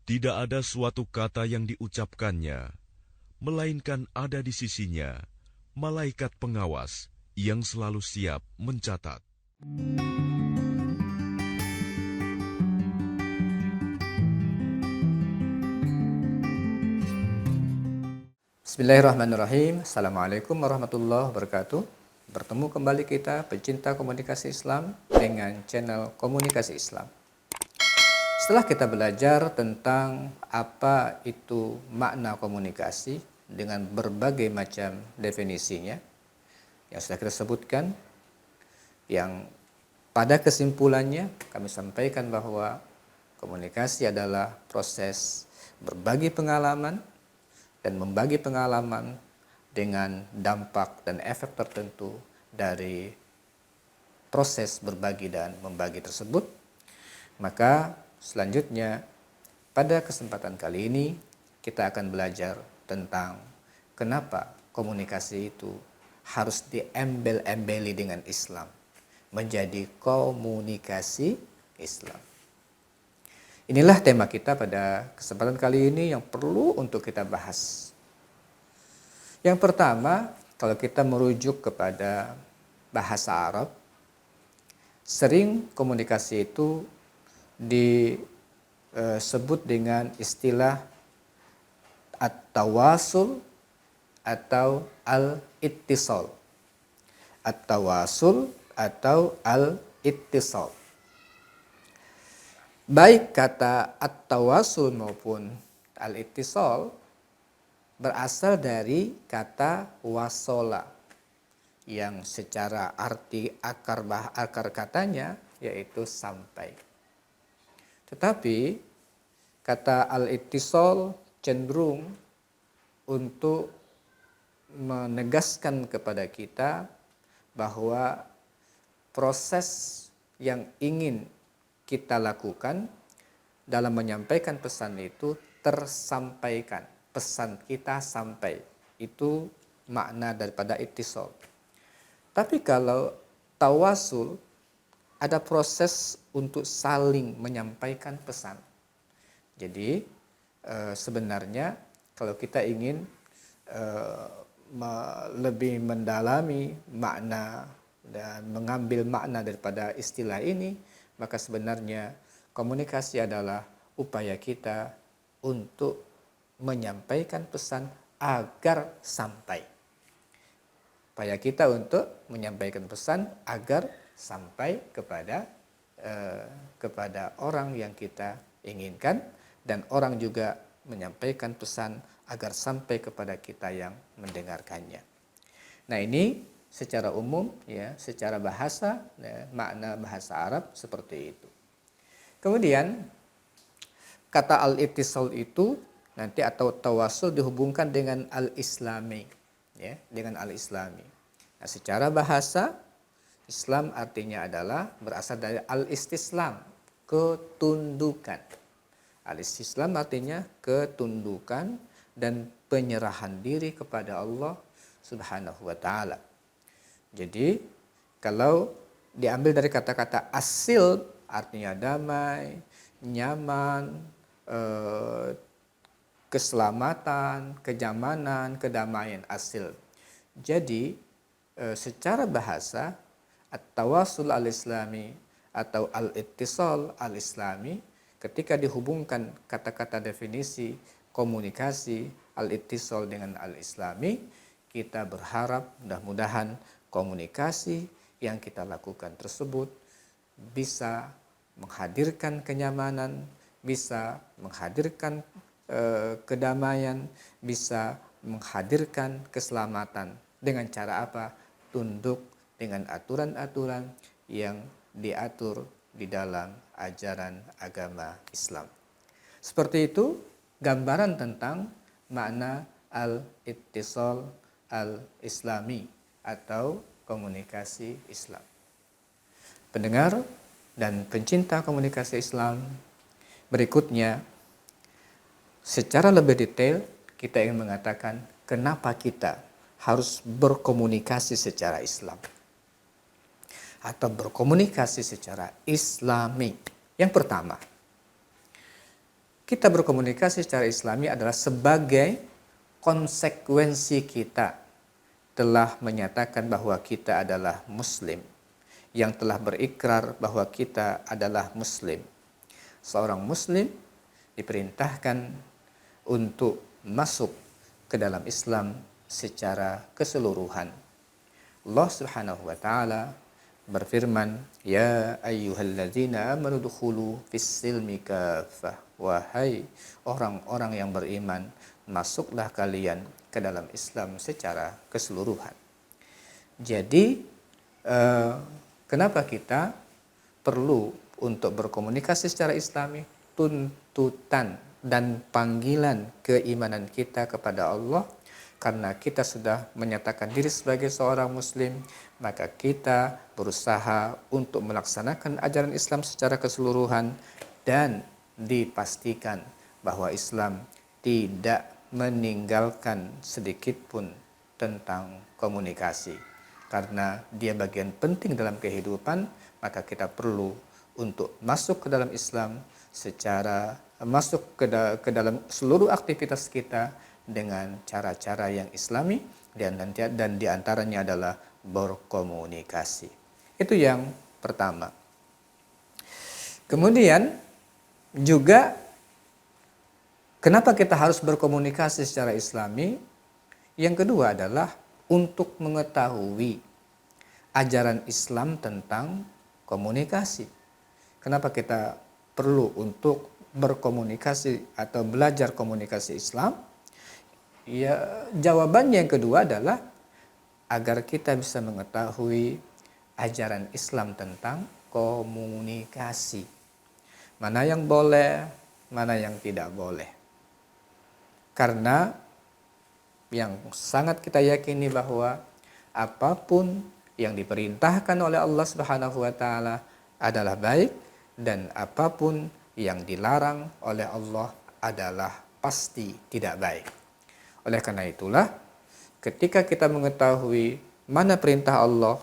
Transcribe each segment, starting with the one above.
Tidak ada suatu kata yang diucapkannya, melainkan ada di sisinya malaikat pengawas yang selalu siap mencatat. Bismillahirrahmanirrahim. Assalamualaikum warahmatullahi wabarakatuh. Bertemu kembali kita pecinta komunikasi Islam dengan channel Komunikasi Islam. Setelah kita belajar tentang apa itu makna komunikasi dengan berbagai macam definisinya yang sudah kita sebutkan, yang pada kesimpulannya kami sampaikan bahwa komunikasi adalah proses berbagi pengalaman dan membagi pengalaman dengan dampak dan efek tertentu dari proses berbagi dan membagi tersebut. Maka selanjutnya pada kesempatan kali ini kita akan belajar tentang kenapa komunikasi itu harus diembel-embeli dengan Islam, menjadi komunikasi Islam. Inilah tema kita pada kesempatan kali ini yang perlu untuk kita bahas. Yang pertama, kalau kita merujuk kepada bahasa Arab, sering komunikasi itu disebut dengan istilah at-tawasul atau al-ittisal. At-tawasul atau al-ittisal. Baik kata at-tawasul maupun al-ittisal berasal dari kata wasola yang secara arti akar katanya yaitu sampai. Tetapi kata al-ittisal cenderung untuk menegaskan kepada kita bahwa proses yang ingin kita lakukan dalam menyampaikan pesan itu tersampaikan, pesan kita sampai. Itu makna daripada ittisal. Tapi kalau tawasul, ada proses untuk saling menyampaikan pesan. Jadi sebenarnya kalau kita ingin lebih mendalami makna dan mengambil makna daripada istilah ini, maka sebenarnya komunikasi adalah upaya kita untuk menyampaikan pesan agar sampai. Upaya kita untuk menyampaikan pesan agar sampai kepada orang yang kita inginkan, dan orang juga menyampaikan pesan agar sampai kepada kita yang mendengarkannya. Nah, ini secara umum ya, secara bahasa ya, makna bahasa Arab seperti itu. Kemudian kata al-ittisal itu nanti atau tawasul dihubungkan dengan al-islami ya, dengan al-islami. Nah, secara bahasa Islam artinya adalah berasal dari al-istislam, ketundukan. Al-istislam artinya ketundukan dan penyerahan diri kepada Allah Subhanahu wa taala. Jadi kalau diambil dari kata-kata asil artinya damai, nyaman, keselamatan, kenyamanan, kedamaian, asil. Jadi secara bahasa at-tawasul al-islami atau al-ittisal al-islami, ketika dihubungkan kata-kata definisi komunikasi al-ittisal dengan al-islami, kita berharap mudah-mudahan komunikasi yang kita lakukan tersebut bisa menghadirkan kenyamanan, bisa menghadirkan kedamaian, bisa menghadirkan keselamatan. Dengan cara apa? Tunduk dengan aturan-aturan yang diatur di dalam ajaran agama Islam. Seperti itu gambaran tentang makna al-ittisal al-islami atau komunikasi Islam. Pendengar dan pencinta komunikasi Islam, berikutnya secara lebih detail kita ingin mengatakan kenapa kita harus berkomunikasi secara Islam atau berkomunikasi secara Islami. Yang pertama, kita berkomunikasi secara Islami adalah sebagai konsekuensi kita telah menyatakan bahwa kita adalah Muslim, yang telah berikrar bahwa kita adalah Muslim. Seorang Muslim diperintahkan untuk masuk ke dalam Islam secara keseluruhan. Allah Subhanahu wa taala berfirman, "Ya ayyuhalladzina amanu dukhulu fis-silmi kaffah." Wahai orang-orang yang beriman, masuklah kalian ke dalam Islam secara keseluruhan. Jadi, kenapa kita perlu untuk berkomunikasi secara Islami? Tuntutan dan panggilan keimanan kita kepada Allah, karena kita sudah menyatakan diri sebagai seorang Muslim, maka kita berusaha untuk melaksanakan ajaran Islam secara keseluruhan dan dipastikan bahwa Islam tidak meninggalkan sedikit pun tentang komunikasi. Karena dia bagian penting dalam kehidupan, maka kita perlu untuk masuk ke dalam Islam secara masuk ke dalam seluruh aktivitas kita dengan cara-cara yang Islami, dan diantaranya adalah berkomunikasi. Itu yang pertama. Kemudian juga kenapa kita harus berkomunikasi secara Islami? Yang kedua adalah untuk mengetahui ajaran Islam tentang komunikasi. Kenapa kita perlu untuk berkomunikasi atau belajar komunikasi Islam? Ya, jawabannya yang kedua adalah agar kita bisa mengetahui ajaran Islam tentang komunikasi. Mana yang boleh, mana yang tidak boleh. Karena yang sangat kita yakini bahwa apapun yang diperintahkan oleh Allah Subhanahu wa taala adalah baik, dan apapun yang dilarang oleh Allah adalah pasti tidak baik. Oleh karena itulah, ketika kita mengetahui mana perintah Allah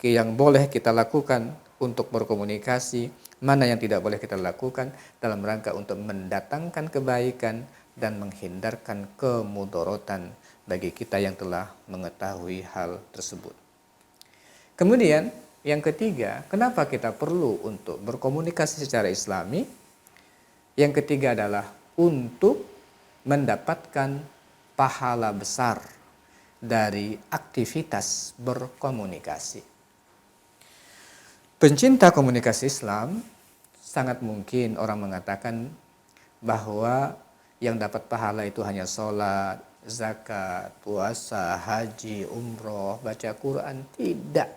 yang boleh kita lakukan untuk berkomunikasi, mana yang tidak boleh kita lakukan dalam rangka untuk mendatangkan kebaikan dan menghindarkan kemudorotan bagi kita yang telah mengetahui hal tersebut. Kemudian yang ketiga, kenapa kita perlu untuk berkomunikasi secara Islami? Yang ketiga adalah untuk mendapatkan pahala besar dari aktivitas berkomunikasi. Pencinta komunikasi Islam, sangat mungkin orang mengatakan bahwa yang dapat pahala itu hanya sholat, zakat, puasa, haji, umroh, baca Quran. Tidak.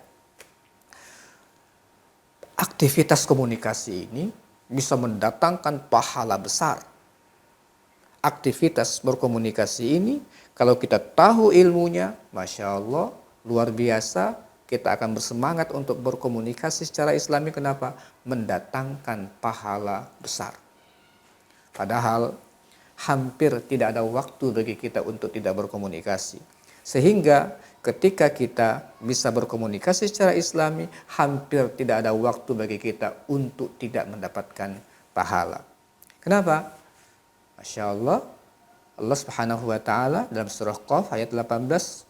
Aktivitas komunikasi ini bisa mendatangkan pahala besar. Aktivitas berkomunikasi ini, kalau kita tahu ilmunya, Masya Allah, luar biasa. Kita akan bersemangat untuk berkomunikasi secara Islami. Kenapa? Mendatangkan pahala besar. Padahal hampir tidak ada waktu bagi kita untuk tidak berkomunikasi. Sehingga ketika kita bisa berkomunikasi secara Islami, hampir tidak ada waktu bagi kita untuk tidak mendapatkan pahala. Kenapa? Masya Allah, Allah Subhanahu wa taala dalam surah Qaf ayat 18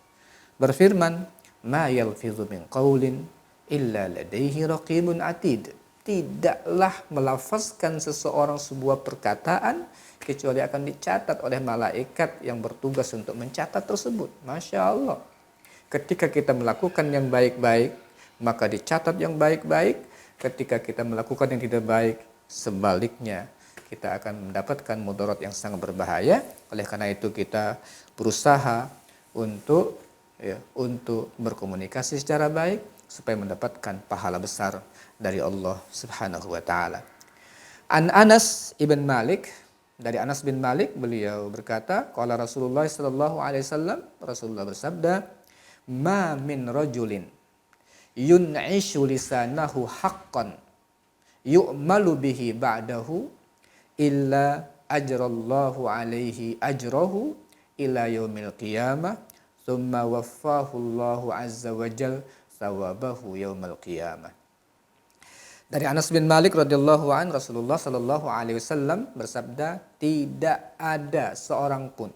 berfirman, "Ma yalfidhu min qaulin illa ladaihi raqibun atid." Tidaklah melafazkan seseorang sebuah perkataan kecuali akan dicatat oleh malaikat yang bertugas untuk mencatat tersebut. Masya Allah. Ketika kita melakukan yang baik-baik, maka dicatat yang baik-baik. Ketika kita melakukan yang tidak baik, sebaliknya kita akan mendapatkan mudarat yang sangat berbahaya. Oleh karena itu kita berusaha untuk berkomunikasi secara baik supaya mendapatkan pahala besar dari Allah Subhanahu wa taala. An Anas ibn Malik, dari Anas bin Malik, beliau berkata, qala Rasulullah sallallahu alaihi wasallam, Rasulullah bersabda, "Ma min rajulin yun'ishu lisanahu haqqan yu'malu bihi ba'dahu illa ajrallahu alaihi ajrahu ila yaumil qiyamah. Tsumma waffahu Allahu azza wa jal thawabahu yaumal qiyamah." Dari Anas bin Malik radhiyallahu an, Rasulullah sallallahu alaihi wasallam bersabda, tidak ada seorang pun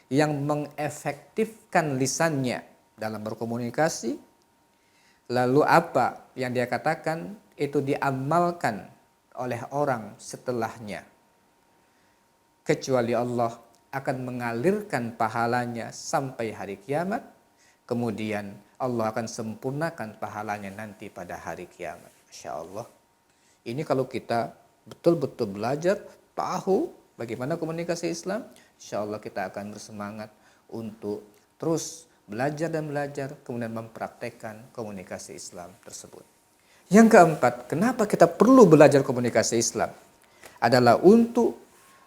yang mengefektifkan lisannya dalam berkomunikasi, lalu apa yang dia katakan itu diamalkan oleh orang setelahnya, kecuali Allah akan mengalirkan pahalanya sampai hari kiamat, kemudian Allah akan sempurnakan pahalanya nanti pada hari kiamat. Masya Allah. Ini kalau kita betul-betul belajar, tahu bagaimana komunikasi Islam, insya Allah kita akan bersemangat untuk terus belajar dan belajar, kemudian mempraktekkan komunikasi Islam tersebut. Yang keempat, kenapa kita perlu belajar komunikasi Islam? Adalah untuk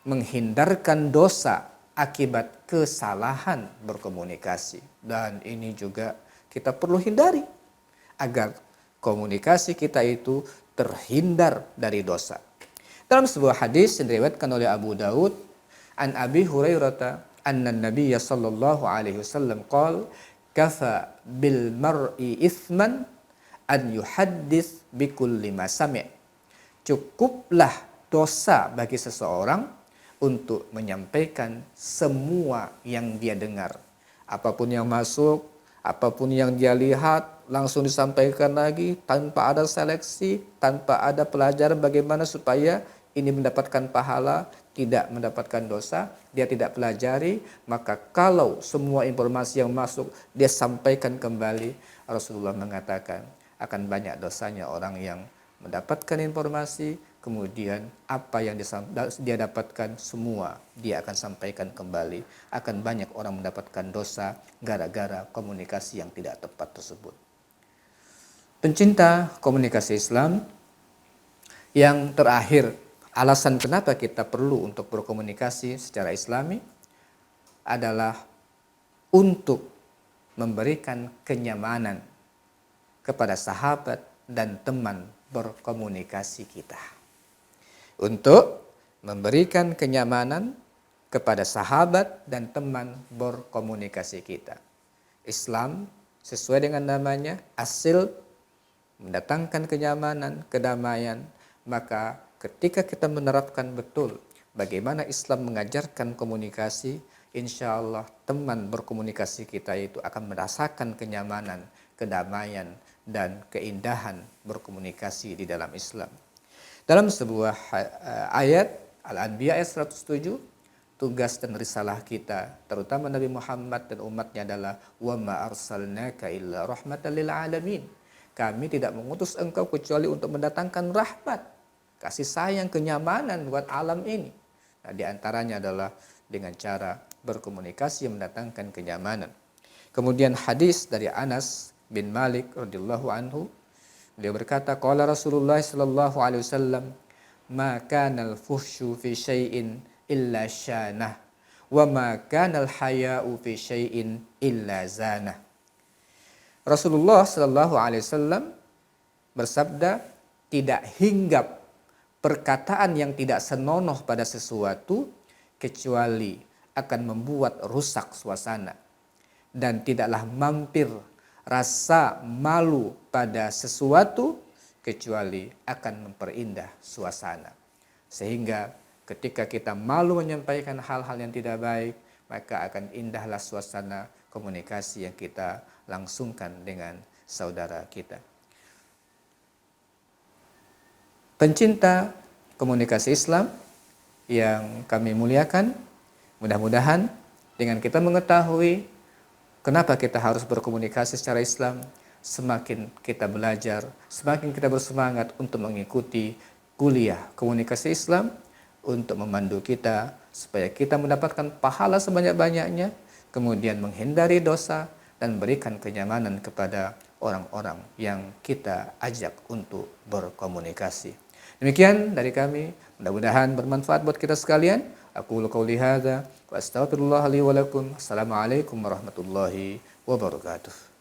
menghindarkan dosa akibat kesalahan berkomunikasi. Dan ini juga kita perlu hindari agar komunikasi kita itu terhindar dari dosa. Dalam sebuah hadis yang diriwayatkan oleh Abu Daud, an Abi Hurairah anna Nabiy sallallahu alaihi wasallam qala kafa bil mar'i ithman an yuhaddits bi kulli ma sami'. Cukuplah dosa bagi seseorang untuk menyampaikan semua yang dia dengar. Apapun yang masuk, apapun yang dia lihat, langsung disampaikan lagi tanpa ada seleksi, tanpa ada pelajaran bagaimana supaya ini mendapatkan pahala, tidak mendapatkan dosa, dia tidak pelajari, maka kalau semua informasi yang masuk dia sampaikan kembali, Rasulullah mengatakan akan banyak dosanya orang yang mendapatkan informasi, kemudian apa yang dia dapatkan semua dia akan sampaikan kembali. Akan banyak orang mendapatkan dosa gara-gara komunikasi yang tidak tepat tersebut. Pencinta komunikasi Islam, yang terakhir, alasan kenapa kita perlu untuk berkomunikasi secara Islami adalah untuk memberikan kenyamanan kepada sahabat dan teman berkomunikasi kita. Untuk memberikan kenyamanan kepada sahabat dan teman berkomunikasi kita. Islam sesuai dengan namanya, asil mendatangkan kenyamanan, kedamaian. Maka ketika kita menerapkan betul bagaimana Islam mengajarkan komunikasi, insya Allah teman berkomunikasi kita itu akan merasakan kenyamanan, kedamaian, dan keindahan berkomunikasi di dalam Islam. Dalam sebuah ayat Al-Anbiya ayat 107, tugas dan risalah kita, terutama Nabi Muhammad dan umatnya adalah wa ma arsalnaka illa rahmatan lil alamin. Kami tidak mengutus engkau kecuali untuk mendatangkan rahmat, kasih sayang, kenyamanan buat alam ini. Nah, di antaranya adalah dengan cara berkomunikasi yang mendatangkan kenyamanan. Kemudian hadis dari Anas bin Malik radhiyallahu anhu, beliau berkata, qala Rasulullah sallallahu alaihi wasallam, ma kana al-fuhsyu fi syai'in illa syanah wa ma kana al-haya'u fi syai'in illa zanah. Rasulullah sallallahu alaihi wasallam bersabda, tidak hinggap perkataan yang tidak senonoh pada sesuatu kecuali akan membuat rusak suasana, dan tidaklah mampir rasa malu pada sesuatu kecuali akan memperindah suasana. Sehingga ketika kita malu menyampaikan hal-hal yang tidak baik, maka akan indahlah suasana komunikasi yang kita langsungkan dengan saudara kita. Pencinta komunikasi Islam yang kami muliakan, mudah-mudahan dengan kita mengetahui kenapa kita harus berkomunikasi secara Islam, semakin kita belajar, semakin kita bersemangat untuk mengikuti kuliah komunikasi Islam untuk memandu kita supaya kita mendapatkan pahala sebanyak-banyaknya, kemudian menghindari dosa dan berikan kenyamanan kepada orang-orang yang kita ajak untuk berkomunikasi. Demikian dari kami, mudah-mudahan bermanfaat buat kita sekalian. Aku qouli hadza wa astaghfirullah li wa lakum. Assalamualaikum warahmatullahi wabarakatuh.